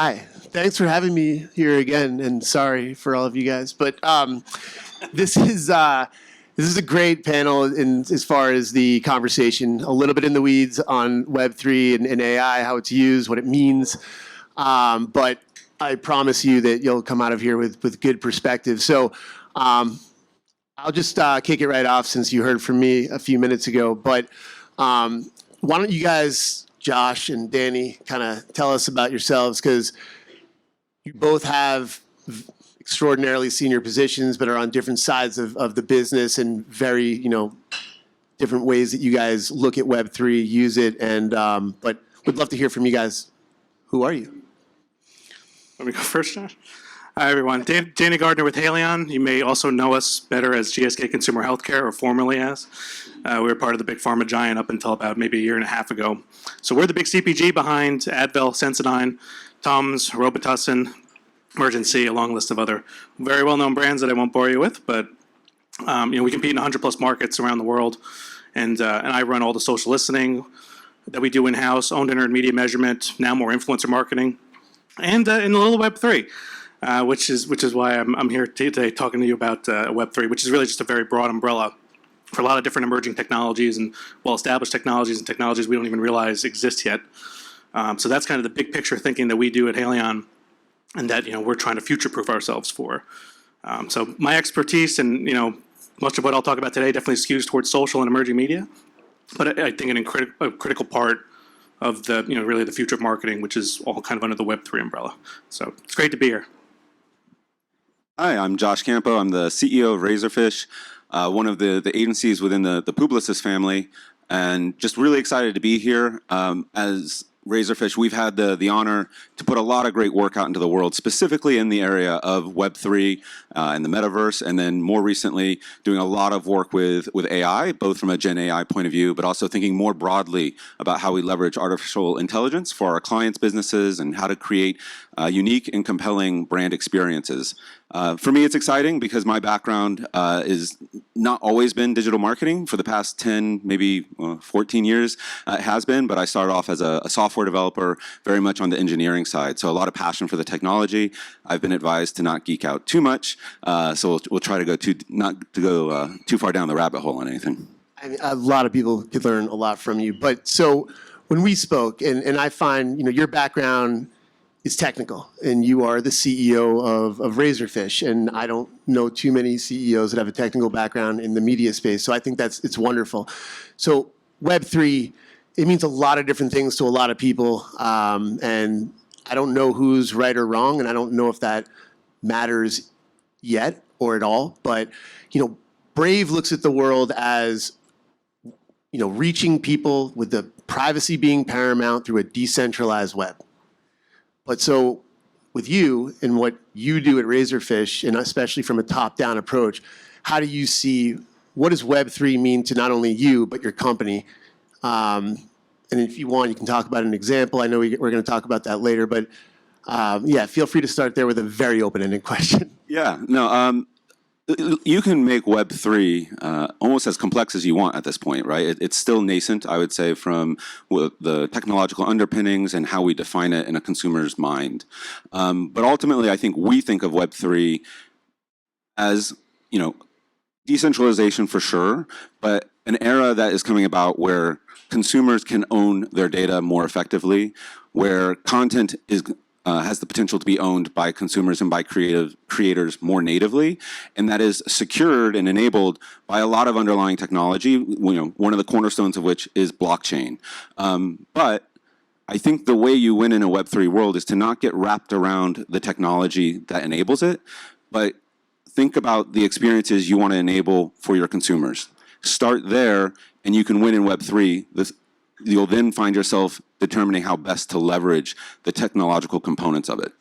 Hi, thanks for having me here again, and sorry for all of you guys. But this is this is a great panel in as far as the conversation, a little bit in the weeds on Web3 and AI, how it's used, what it means. But I promise you that you'll come out of here with good perspective. So I'll just kick it right off since you heard from me a few minutes ago. But why don't you guys, Josh and Danny, kind of tell us about yourselves, because you both have extraordinarily senior positions, but are on different sides of the business and very, different ways that you guys look at Web3, use it, and but we'd love to hear from you guys. Who are you? Let me go first, Josh. Hi, everyone. Danny Gardner with Haleon. You may also know us better as GSK Consumer Healthcare, or formerly as. We were part of the big pharma giant up until about maybe a year and a half ago. So we're the big CPG behind Advil, Sensodyne, Tums, Robitussin, Emergency, a long list of other very well-known brands that I won't bore you with. But we compete in 100-plus markets around the world, and I run all the social listening that we do in-house, owned internet media measurement, now more influencer marketing, and in a little Web3. Which is why I'm here today talking to you about Web3, which is really just a very broad umbrella for a lot of different emerging technologies and well-established technologies and technologies we don't even realize exist yet. So that's kind of the big picture thinking that we do at Haleon, and that we're trying to future-proof ourselves for. So my expertise and much of what I'll talk about today definitely skews towards social and emerging media, but I think a critical part of the really the future of marketing, which is all kind of under the Web3 umbrella. So it's great to be here. Hi, I'm Josh Campo. I'm the CEO of Razorfish, one of the agencies within the Publicis family, and just really excited to be here. As Razorfish, we've had the honor to put a lot of great work out into the world, specifically in the area of Web3 and the metaverse, and then more recently doing a lot of work with AI, both from a Gen AI point of view, but also thinking more broadly about how we leverage artificial intelligence for our clients' businesses and how to create unique and compelling brand experiences. For me, it's exciting because my background is not always been digital marketing. For the past 10, maybe 14 years, it has been, but I started off as a software developer, very much on the engineering side. So a lot of passion for the technology. I've been advised to not geek out too much, so we'll try to go not to go too far down the rabbit hole on anything. I mean, a lot of people could learn a lot from you. But so when we spoke, and I find your background is technical, and you are the CEO of Razorfish, and I don't know too many CEOs that have a technical background in the media space, so I think it's wonderful. So Web3, it means a lot of different things to a lot of people, and I don't know who's right or wrong, and I don't know if that matters yet or at all, but Brave looks at the world as reaching people with the privacy being paramount through a decentralized web. But so with you and what you do at Razorfish, and especially from a top-down approach, how do you see, what does Web3 mean to not only you, but your company? And if you want, you can talk about an example. I know we're going to talk about that later, but yeah, feel free to start there with a very open-ended question. Yeah, no, you can make Web3 almost as complex as you want at this point, right? It's still nascent, I would say, from the technological underpinnings and how we define it in a consumer's mind. But ultimately, I think we think of Web3 as, decentralization for sure, but an era that is coming about where consumers can own their data more effectively, where content has the potential to be owned by consumers and by creators more natively, and that is secured and enabled by a lot of underlying technology, one of the cornerstones of which is blockchain. But I think the way you win in a Web3 world is to not get wrapped around the technology that enables it, but think about the experiences you want to enable for your consumers. Start there, and you can win in Web3. You'll then find yourself determining how best to leverage the technological components of it.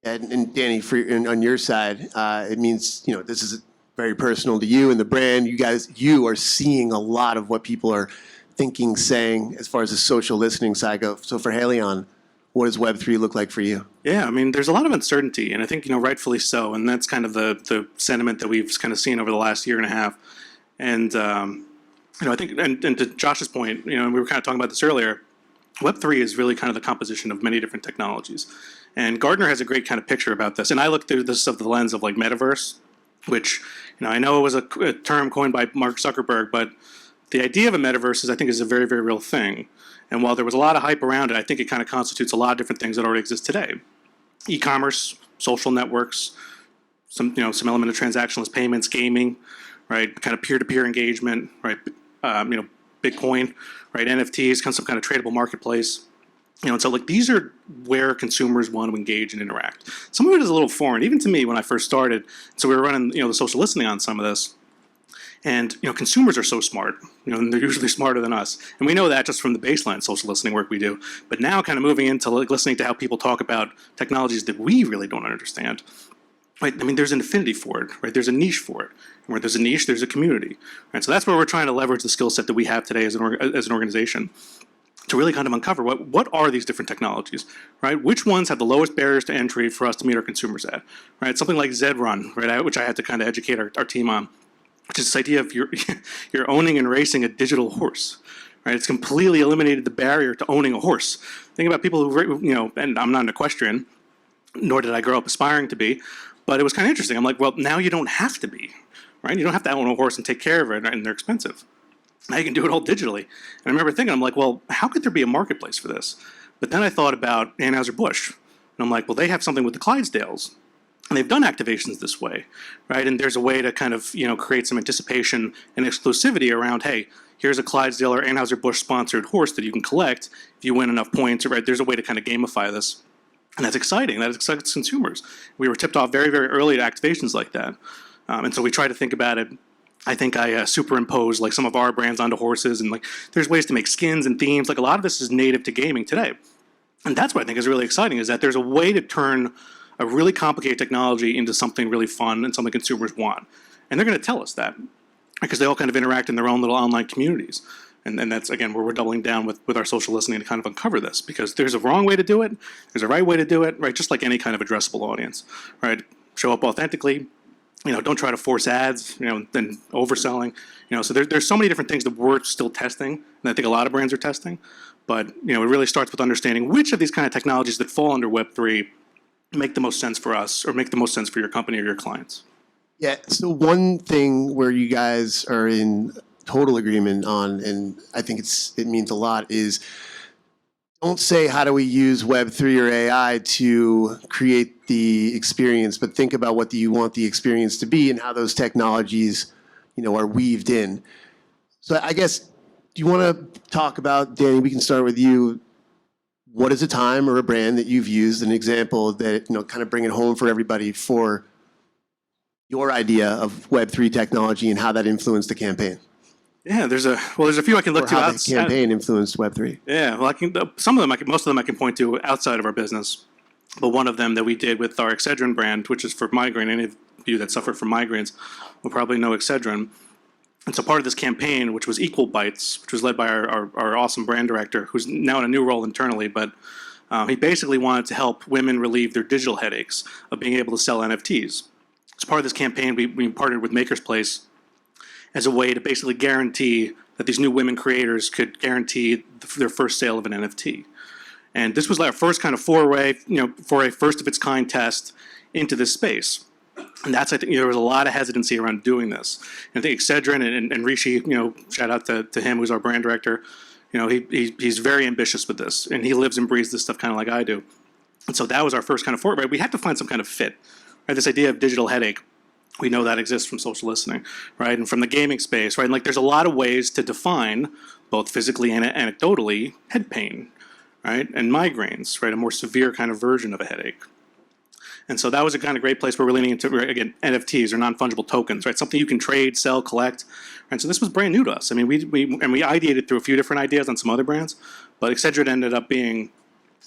And Danny, on your side, it means this is very personal to you and the brand. You are seeing a lot of what people are thinking, saying, as far as the social listening side goes. So for Haleon, what does Web3 look like for you? Yeah, I mean, there's a lot of uncertainty, and I think rightfully so, and that's kind of the sentiment that we've kind of seen over the last year and a half. And I think, and to Josh's point, we were kind of talking about this earlier. Web3 is really kind of the composition of many different technologies. And Gardner has a great kind of picture about this. And I look through this of the lens of like metaverse, which, I know it was a term coined by Mark Zuckerberg, but the idea of a metaverse I think is a very, very real thing. And while there was a lot of hype around it, I think it kind of constitutes a lot of different things that already exist today. E-commerce, social networks, some element of transactionless payments, gaming, right? Kind of peer-to-peer engagement, right? Bitcoin, right? NFTs, some kind of tradable marketplace. And so like these are where consumers want to engage and interact. Some of it is a little foreign, even to me when I first started. So we were running, the social listening on some of this. And consumers are so smart, and they're usually smarter than us. And we know that just from the baseline social listening work we do. But now kind of moving into like listening to how people talk about technologies that we really don't understand. Right? I mean, there's an affinity for it, right? There's a niche for it. And where there's a niche, there's a community. Right? So that's where we're trying to leverage the skill set that we have today as an organization to really kind of uncover what are these different technologies, right? Which ones have the lowest barriers to entry for us to meet our consumers at, right? Something like Zedrun, right? Which I had to kind of educate our team on, which is this idea of you're owning and racing a digital horse, right? It's completely eliminated the barrier to owning a horse. Think about people who, and I'm not an equestrian, nor did I grow up aspiring to be, but it was kind of interesting. I'm like, well, now you don't have to be, right? You don't have to own a horse and take care of it, and they're expensive. Now you can do it all digitally. And I remember thinking, I'm like, well, how could there be a marketplace for this? But then I thought about Anheuser-Busch, and I'm like, well, they have something with the Clydesdales. And they've done activations this way, right? And there's a way to kind of, create some anticipation and exclusivity around, hey, here's a Clydesdale or Anheuser-Busch sponsored horse that you can collect if you win enough points, right? There's a way to kind of gamify this. And that's exciting. That excites consumers. We were tipped off very, very early to activations like that. And so we try to think about it. I think I superimpose like some of our brands onto horses, and like there's ways to make skins and themes. Like a lot of this is native to gaming today. And that's what I think is really exciting, is that there's a way to turn a really complicated technology into something really fun and something consumers want. And they're going to tell us that because they all kind of interact in their own little online communities. And that's, again, where we're doubling down with our social listening to kind of uncover this, because there's a wrong way to do it. There's a right way to do it, right? Just like any kind of addressable audience, right? Show up authentically. Don't try to force ads, then overselling. So there's so many different things that we're still testing, and I think a lot of brands are testing. But, it really starts with understanding which of these kind of technologies that fall under Web3 make the most sense for us or make the most sense for your company or your clients. Yeah, so one thing where you guys are in total agreement on, and I think it means a lot, is don't say how do we use Web3 or AI to create the experience, but think about what do you want the experience to be and how those technologies, are weaved in. So I guess, do you want to talk about, Danny, we can start with you. What is a time or a brand that you've used, an example that, kind of bring it home for everybody for your idea of Web3 technology and how that influenced the campaign? Yeah, there's a few I can look Or to how the outside. campaign influenced Web3. Yeah, well, most of them I can point to outside of our business. But one of them that we did with our Excedrin brand, which is for migraine. Any of you that suffer from migraines will probably know Excedrin. And so part of this campaign, which was Equal Bites, which was led by our awesome brand director, who's now in a new role internally, but he basically wanted to help women relieve their digital headaches of being able to sell NFTs. As part of this campaign, we partnered with Maker's Place as a way to basically guarantee that these new women creators could guarantee their first sale of an NFT. And this was like our first kind of foray, for a first of its kind test into this space. And I think there was a lot of hesitancy around doing this. And I think Excedrin and Rishi, shout out to him, who's our brand director. He's very ambitious with this, and he lives and breathes this stuff kind of like I do. And so that was our first kind of foray. Right? We had to find some kind of fit. Right? This idea of digital headache, we know that exists from social listening, right? And from the gaming space, right? And like there's a lot of ways to define, both physically and anecdotally, head pain, right? And migraines, right? A more severe kind of version of a headache. And so that was a kind of great place where we're leaning into, again, NFTs or non-fungible tokens, right? Something you can trade, sell, collect. And so this was brand new to us. I mean, we ideated through a few different ideas on some other brands, but Excedrin ended up being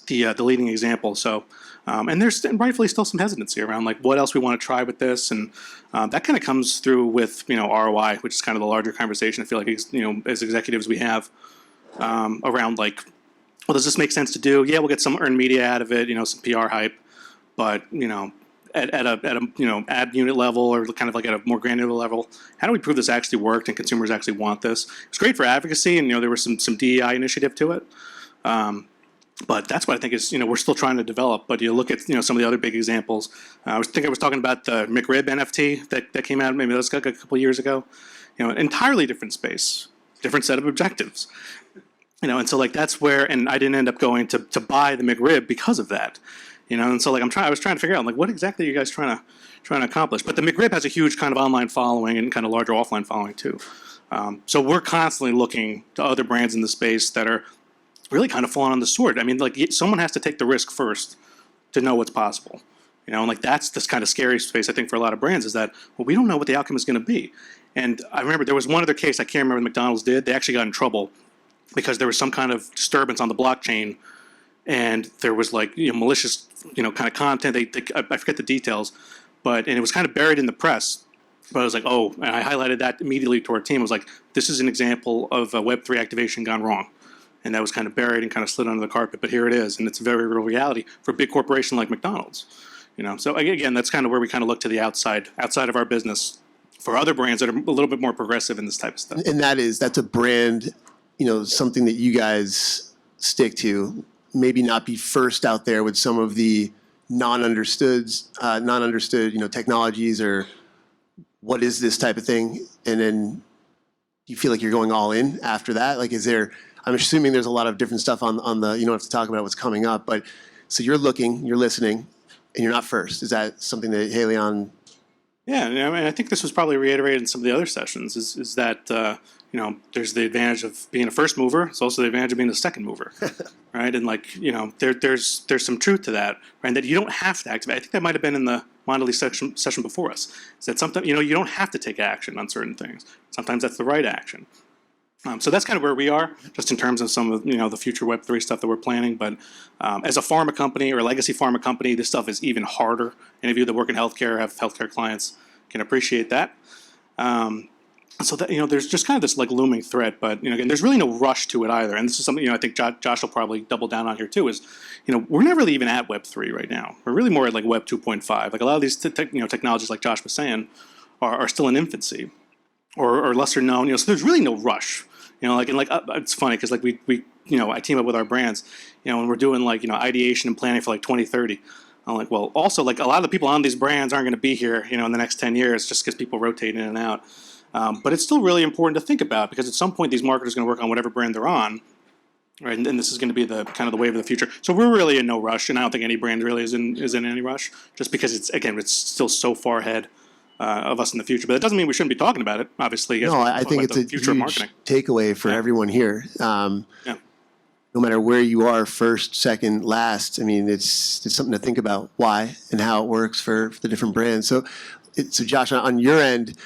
the leading example. So, and there's rightfully still some hesitancy around like what else we want to try with this, and that kind of comes through with ROI, which is kind of the larger conversation. I feel like as executives we have around like, well, does this make sense to do? Yeah, we'll get some earned media out of it, some PR hype, but at a ad unit level or kind of like at a more granular level, how do we prove this actually worked and consumers actually want this? It's great for advocacy, and there was some DEI initiative to it. But that's what I think is, we're still trying to develop. But you look at, some of the other big examples. I was talking about the McRib NFT that came out, maybe that was like a couple years ago. Entirely different space, different set of objectives. And so like that's where, and I didn't end up going to buy the McRib because of that. And so like I was trying to figure out like what exactly are you guys trying to accomplish. But the McRib has a huge kind of online following and kind of larger offline following too. So we're constantly looking to other brands in the space that are really kind of falling on the sword. I mean, like someone has to take the risk first to know what's possible. And like that's this kind of scary space I think for a lot of brands is that, well, we don't know what the outcome is going to be. And I remember there was one other case I can't remember what McDonald's did. They actually got in trouble because there was some kind of disturbance on the blockchain, and there was like malicious kind of content. I forget the details, and it was kind of buried in the press. But I was like, oh, and I highlighted that immediately to our team. I was like, this is an example of a Web3 activation gone wrong. And that was kind of buried and kind of slid under the carpet, but here it is, and it's a very real reality for a big corporation like McDonald's. So again, that's kind of where we kind of look to the outside of our business for other brands that are a little bit more progressive in this type of stuff. And that's a brand, something that you guys stick to. Maybe not be first out there with some of the non-understood, technologies or what is this type of thing, and then you feel like you're going all in after that. Like, I'm assuming there's a lot of different stuff on the, you don't have to talk about what's coming up, but so you're looking, you're listening, and you're not first. Is that something that Haleon? Yeah, I mean, I think this was probably reiterated in some of the other sessions, is that, there's the advantage of being a first mover. It's also the advantage of being a second mover, right? And like, there's some truth to that, right? That you don't have to activate. I think that might have been in the Mondelez session before us. Is that something, you don't have to take action on certain things. Sometimes that's the right action. So that's kind of where we are, just in terms of some of the future Web3 stuff that we're planning. But as a pharma company or a legacy pharma company, this stuff is even harder. Any of you that work in healthcare, have healthcare clients, can appreciate that. So that there's just kind of this like looming threat. But again, there's really no rush to it either. And this is something I think Josh will probably double down on here too. Is we're not really even at Web3 right now. We're really more at like Web 2.5. Like a lot of these technologies, like Josh was saying, are still in infancy or lesser known. So there's really no rush. It's funny because like we I team up with our brands, and we're doing like ideation and planning for like 2030. I'm like, well, also like a lot of the people on these brands aren't going to be here, in the next 10 years just because people rotate in and out. But it's still really important to think about because at some point these marketers are going to work on whatever brand they're on, right? And this is going to be the kind of the wave of the future. So we're really in no rush, and I don't think any brand really is in any rush, just because it's still so far ahead of us in the future. But that doesn't mean we shouldn't be talking about it, obviously. No, I think it's a huge takeaway for everyone here. No matter where you are, first, second, last, I mean, it's something to think about why and how it works for the different brands. So Josh, on your end,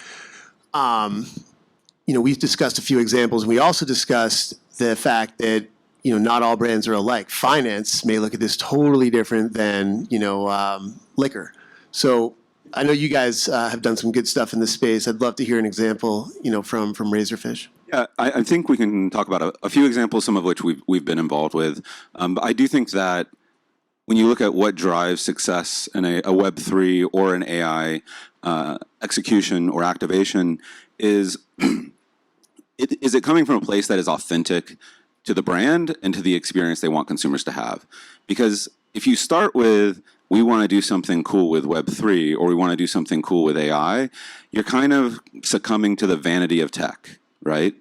we've discussed a few examples. We also discussed the fact that, not all brands are alike. Finance may look at this totally different than, liquor. So I know you guys have done some good stuff in this space. I'd love to hear an example, from Razorfish. Yeah, I think we can talk about a few examples, some of which we've been involved with. But I do think that when you look at what drives success in a Web3 or an AI execution or activation, is it coming from a place that is authentic to the brand and to the experience they want consumers to have? Because if you start with, we want to do something cool with Web3 or we want to do something cool with AI, you're kind of succumbing to the vanity of tech, right?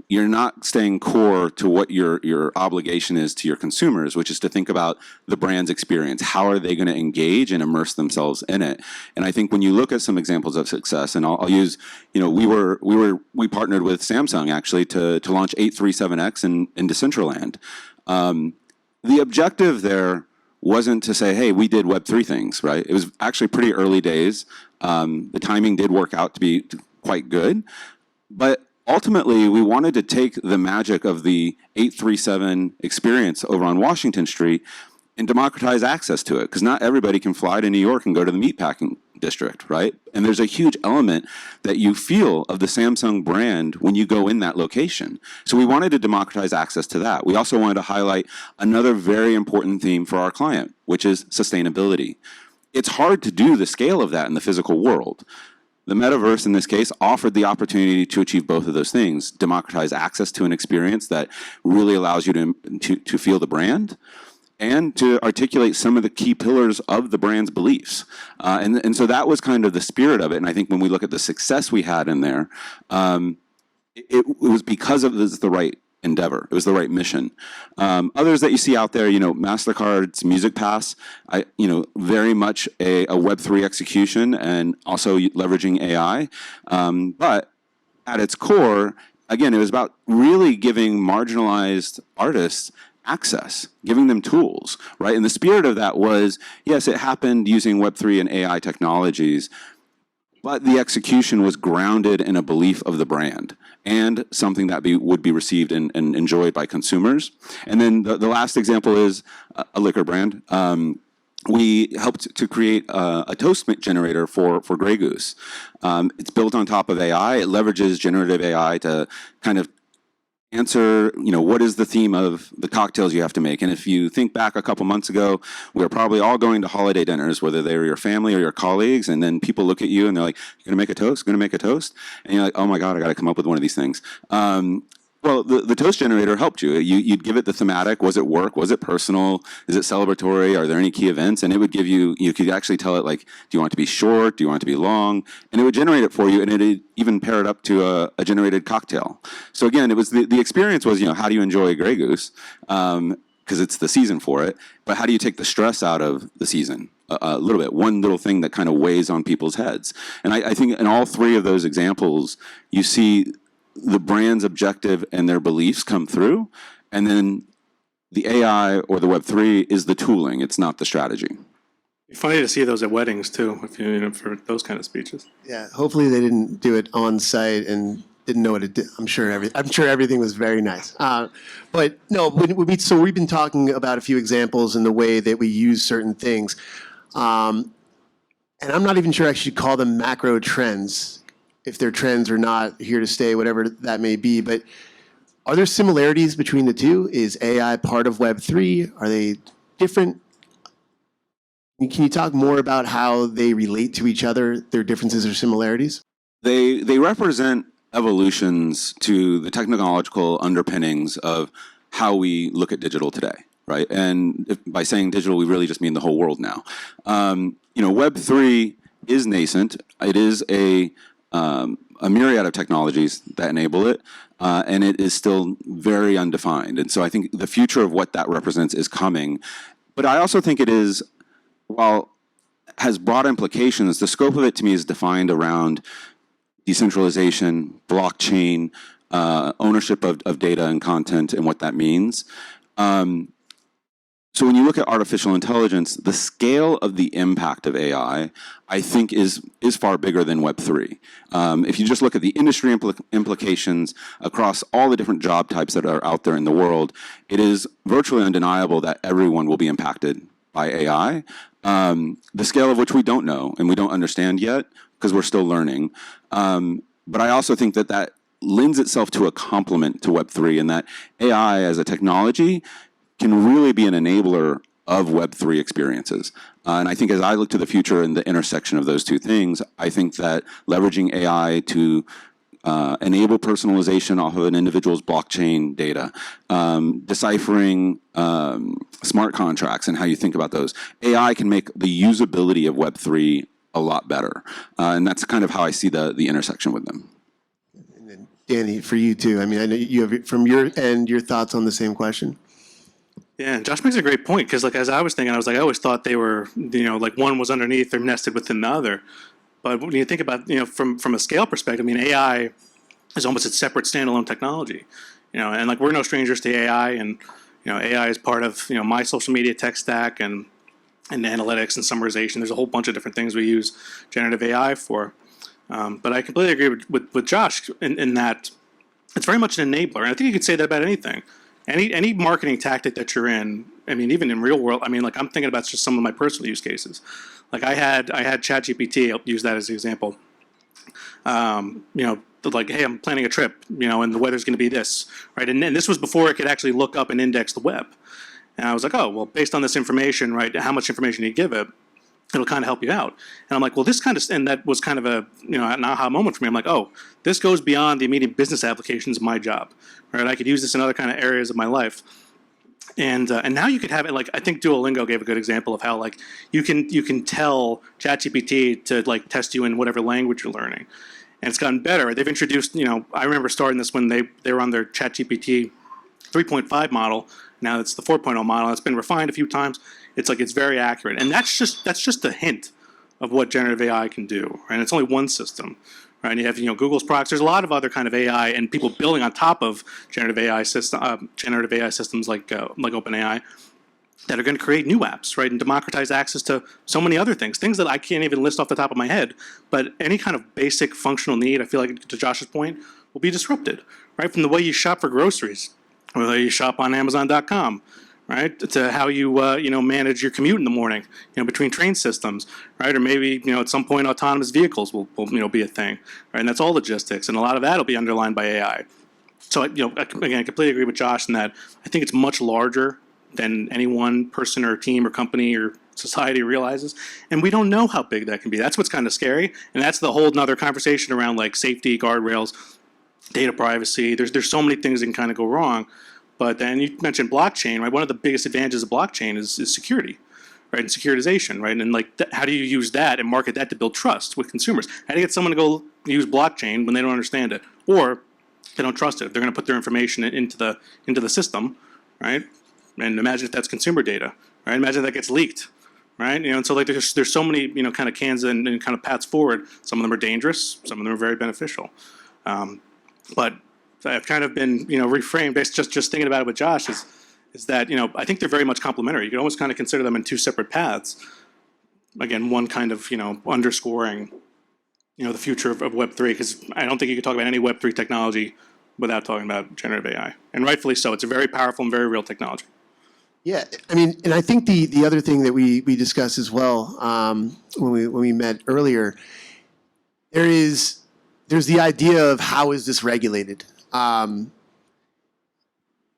You're not staying core to what your obligation is to your consumers, which is to think about the brand's experience. How are they going to engage and immerse themselves in it? And I think when you look at some examples of success, and I'll use, we partnered with Samsung actually to launch 837X in Decentraland. The objective there wasn't to say, hey, we did Web3 things, right? It was actually pretty early days. The timing did work out to be quite good, but ultimately, we wanted to take the magic of the 837 experience over on Washington Street and democratize access to it, because not everybody can fly to New York and go to the meatpacking district, right? And there's a huge element that you feel of the Samsung brand when you go in that location. So we wanted to democratize access to that. We also wanted to highlight another very important theme for our client, which is sustainability. It's hard to do the scale of that in the physical world. The metaverse, in this case, offered the opportunity to achieve both of those things: democratize access to an experience that really allows you to feel the brand, and to articulate some of the key pillars of the brand's beliefs. And so that was kind of the spirit of it. And I think when we look at the success we had in there, it was because it was the right endeavor. It was the right mission. Others that you see out there, MasterCard's Music Pass, very much a Web3 execution and also leveraging AI. But at its core, again, it was about really giving marginalized artists access, giving them tools, right? And the spirit of that was, yes, it happened using Web3 and AI technologies, but the execution was grounded in a belief of the brand and something that would be received and enjoyed by consumers. And then the last example is a liquor brand. We helped to create a toast generator for Grey Goose. It's built on top of AI. It leverages generative AI to kind of answer, what is the theme of the cocktails you have to make? And if you think back a couple months ago, we were probably all going to holiday dinners, whether they were your family or your colleagues, and then people look at you and they're like, "You're going to make a toast? Going to make a toast?" And you're like, "Oh my God, I got to come up with one of these things." Well, the toast generator helped you. You'd give it the thematic. Was it work? Was it personal? Is it celebratory? Are there any key events? And it would give you could actually tell it, like, do you want it to be short? Do you want it to be long? And it would generate it for you, and it even pair it up to a generated cocktail. So again, it was the experience was, how do you enjoy Grey Goose? Because it's the season for it. But how do you take the stress out of the season? A little bit, one little thing that kind of weighs on people's heads. And I think in all three of those examples, you see the brand's objective and their beliefs come through, and then the AI or the Web3 is the tooling. It's not the strategy. It's funny to see those at weddings too, if for those kind of speeches. Yeah, hopefully they didn't do it on site and didn't know what it did. I'm sure everything was very nice. But no, so we've been talking about a few examples in the way that we use certain things, and I'm not even sure I should call them macro trends, if they're trends or not, here to stay, whatever that may be. But are there similarities between the two? Is AI part of Web3? Are they different? Can you talk more about how they relate to each other, their differences or similarities? They represent evolutions to the technological underpinnings of how we look at digital today, right? And by saying digital, we really just mean the whole world now. Web3 is nascent. It is a myriad of technologies that enable it, and it is still very undefined. And so I think the future of what that represents is coming. But I also think it is, while has broad implications, the scope of it to me is defined around decentralization, blockchain, ownership of data and content, and what that means. So when you look at artificial intelligence, the scale of the impact of AI, I think, is far bigger than Web3. If you just look at the industry implications across all the different job types that are out there in the world, it is virtually undeniable that everyone will be impacted by AI. The scale of which we don't know and we don't understand yet because we're still learning. But I also think that lends itself to a complement to Web3, and that AI as a technology can really be an enabler of Web3 experiences. And I think as I look to the future and the intersection of those two things, I think that leveraging AI to enable personalization off of an individual's blockchain data, deciphering smart contracts and how you think about those, AI can make the usability of Web3 a lot better. And that's kind of how I see the intersection with them. And then Danny, for you too. I mean, I know you have, from your end, your thoughts on the same question. Yeah, and Josh makes a great point, because as I was thinking, I always thought they were, like one was underneath or nested within the other. But when you think about, from a scale perspective, AI is almost a separate standalone technology, and we're no strangers to AI, and AI is part of my social media tech stack and analytics and summarization. There's a whole bunch of different things we use generative AI for. But I completely agree with Josh in that it's very much an enabler, and I think you could say that about anything. Any marketing tactic that you're in, even in real world, I'm thinking about just some of my personal use cases. I had ChatGPT, I'll use that as an example. Hey, I'm planning a trip, and the weather's going to be this, right? And this was before it could actually look up and index the web. And I was like, oh, well, based on this information, right, how much information do you give it? it'll kind of help you out. And I'm like, well, this kind of, and that was kind of a, an aha moment for me. I'm like, oh, this goes beyond the immediate business applications of my job, right? I could use this in other kind of areas of my life. And now you could have it like, I think Duolingo gave a good example of how like you can tell ChatGPT to like test you in whatever language you're learning. And it's gotten better. They've introduced, I remember starting this when they were on their ChatGPT 3.5 model. Now it's the 4.0 model. It's been refined a few times. It's very accurate, and that's just a hint of what generative AI can do. Right? And it's only one system, right? And you have Google's products. There's a lot of other kind of AI and people building on top of generative AI systems like OpenAI that are going to create new apps, right, and democratize access to so many other things that I can't even list off the top of my head. But any kind of basic functional need, I feel like, to Josh's point, will be disrupted, right? From the way you shop for groceries, whether you shop on Amazon.com, right, to how you manage your commute in the morning, between train systems, right, or maybe at some point autonomous vehicles will be a thing, right, and that's all logistics, and a lot of that will be underlined by AI. So again, I completely agree with Josh in that I think it's much larger than any one person or team or company or society realizes, and we don't know how big that can be. That's what's kind of scary, and that's the whole nother conversation around like safety, guardrails, data privacy. There's so many things that can kind of go wrong. But then you mentioned blockchain, right? One of the biggest advantages of blockchain is security, right? And securitization, right? And like, how do you use that and market that to build trust with consumers? How do you get someone to go use blockchain when they don't understand it, or they don't trust it? They're going to put their information into the system, right? And imagine if that's consumer data, right? Imagine that gets leaked, right? And so like there's so many kind of cans and kind of paths forward. Some of them are dangerous, some of them are very beneficial, but I've kind of been, reframed based just thinking about it with Josh is that, I think they're very much complementary. You can almost kind of consider them in two separate paths. Again, one kind of, underscoring, the future of Web3, because I don't think you can talk about any Web3 technology without talking about generative AI. And rightfully so. It's a very powerful and very real technology. Yeah, I mean, and I think the other thing that we discussed as well when we met earlier, there's the idea of how is this regulated?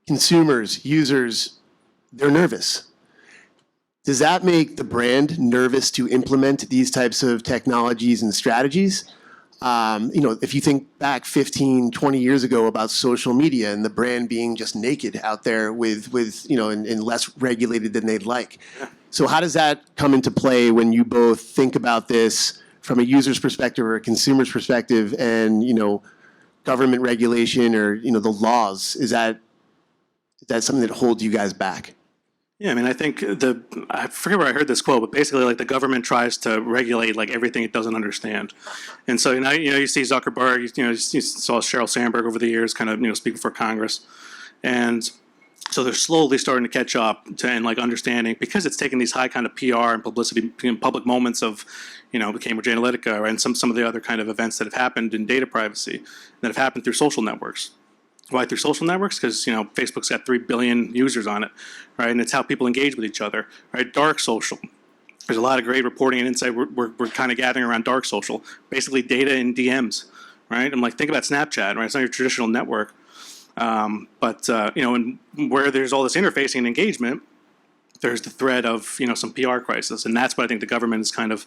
Consumers, users, they're nervous. Does that make the brand nervous to implement these types of technologies and strategies? If you think back 15, 20 years ago about social media and the brand being just naked out there with and less regulated than they'd like. So how does that come into play when you both think about this from a user's perspective or a consumer's perspective and, government regulation or, the laws? Is that something that holds you guys back? Yeah, I mean, I think I forget where I heard this quote, but basically, like the government tries to regulate like everything it doesn't understand, and so now you see Zuckerberg, you saw Sheryl Sandberg over the years, kind of speak before Congress, and so they're slowly starting to catch up to and like understanding because it's taken these high kind of PR and publicity, public moments of, the Cambridge Analytica, right, and some of the other kind of events that have happened in data privacy that have happened through social networks. Why through social networks? Because Facebook's got 3 billion users on it, right? And it's how people engage with each other, right? Dark social. There's a lot of great reporting and insight we're kind of gathering around dark social, basically data in DMs, right? And like think about Snapchat, right? It's not your traditional network, but and where there's all this interfacing and engagement, there's the threat of some PR crisis, and that's what I think the government has kind of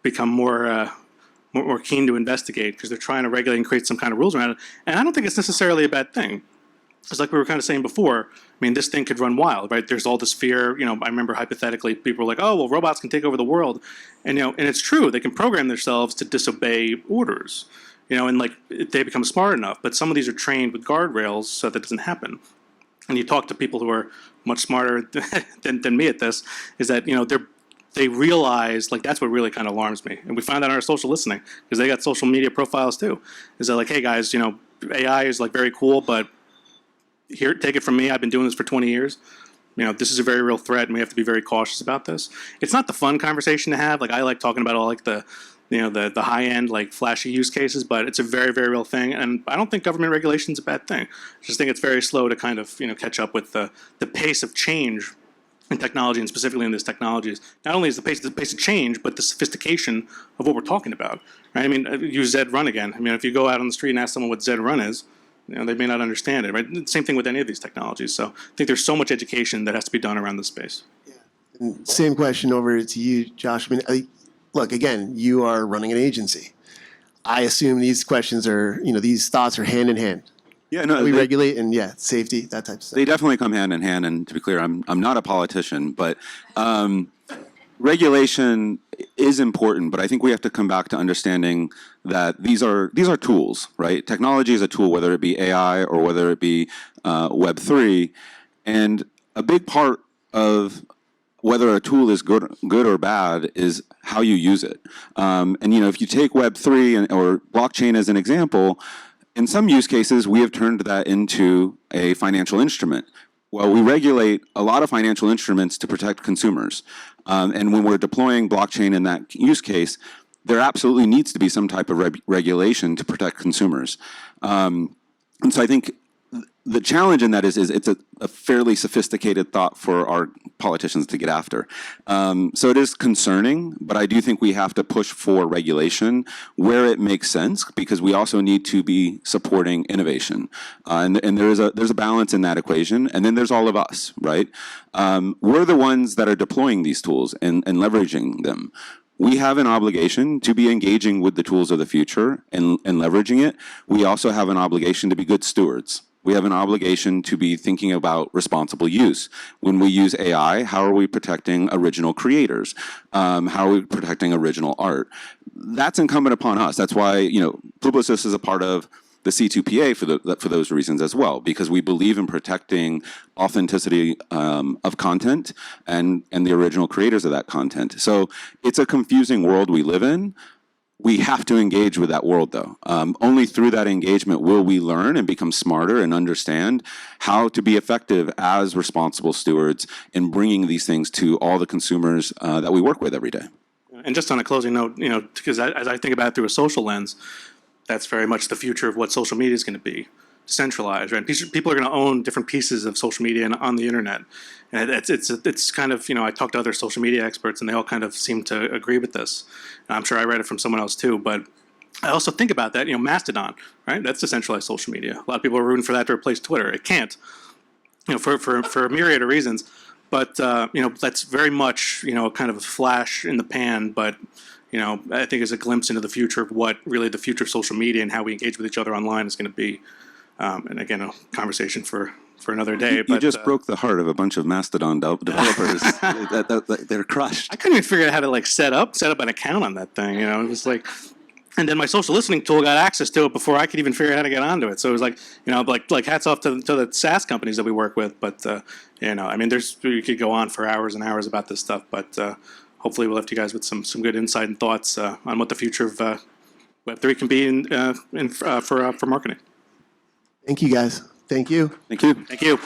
become more keen to investigate because they're trying to regulate and create some kind of rules around it. And I don't think it's necessarily a bad thing. It's like we were kind of saying before. I mean, this thing could run wild, right? There's all this fear. I remember hypothetically people were like, "Oh, well, robots can take over the world," and and it's true. They can program themselves to disobey orders, and like they become smart enough. But some of these are trained with guardrails so that doesn't happen. And you talk to people who are much smarter than me at this, is that they realize, like, that's what really kind of alarms me. And we find that in our social listening, because they got social media profiles too. Is that like, hey guys, AI is like very cool, but here, take it from me, I've been doing this for 20 years. This is a very real threat, and we have to be very cautious about this. It's not the fun conversation to have. Like, I like talking about all like the high end, like flashy use cases, but it's a very, very real thing. And I don't think government regulation is a bad thing. I just think it's very slow to kind of, catch up with the pace of change in technology, and specifically in these technologies. Not only is the pace of change, but the sophistication of what we're talking about. Right? I mean, use Zed Run again. I mean, if you go out on the street and ask someone what Zed Run is, they may not understand it. Right? Same thing with any of these technologies. So I think there's so much education that has to be done around this space. Yeah. Same question over to you, Josh. I mean, look, again, you are running an agency. I assume these questions are, these thoughts are hand in hand. Yeah, no, We regulate and safety, that type of stuff. they definitely come hand in hand. And to be clear, I'm not a politician, but regulation is important. But I think we have to come back to understanding that these are tools, right? Technology is a tool, whether it be AI or whether it be Web3, and a big part of whether a tool is good or bad is how you use it. And if you take Web3 or blockchain as an example, in some use cases, we have turned that into a financial instrument. Well, we regulate a lot of financial instruments to protect consumers. And when we're deploying blockchain in that use case, there absolutely needs to be some type of regulation to protect consumers. And so I think the challenge in that is it's a fairly sophisticated thought for our politicians to get after. So it is concerning, but I do think we have to push for regulation where it makes sense, because we also need to be supporting innovation. And there's a balance in that equation. And then there's all of us, right? We're the ones that are deploying these tools and leveraging them. We have an obligation to be engaging with the tools of the future and leveraging it. We also have an obligation to be good stewards. We have an obligation to be thinking about responsible use. When we use AI, how are we protecting original creators? How are we protecting original art? That's incumbent upon us. That's why, Publicis is a part of the C2PA for those reasons as well, because we believe in protecting authenticity of content and the original creators of that content. So it's a confusing world we live in. We have to engage with that world, though. Only through that engagement will we learn and become smarter and understand how to be effective as responsible stewards in bringing these things to all the consumers that we work with every day. And just on a closing note, because as I think about it through a social lens, that's very much the future of what social media is going to be. Decentralized, right? People are going to own different pieces of social media and on the internet, and it's kind of, I talked to other social media experts, and they all kind of seem to agree with this. And I'm sure I read it from someone else too, but I also think about that. Mastodon, right? That's decentralized social media. A lot of people are rooting for that to replace Twitter. It can't, for a myriad of reasons. But that's very much kind of a flash in the pan, but. I think is a glimpse into the future of what really the future of social media and how we engage with each other online is going to be. And again, a conversation for another day. You just broke the heart of a bunch of Mastodon developers. They're crushed. I couldn't even figure out how to set up an account on that thing. It was like, and then my social listening tool got access to it before I could even figure out how to get onto it. So it was like hats off to the SaaS companies that we work with. But you could go on for hours and hours about this stuff. But hopefully, we left you guys with some good insight and thoughts on what the future of Web3 can be for marketing. Thank you, guys. Thank you. Thank you. Thank you.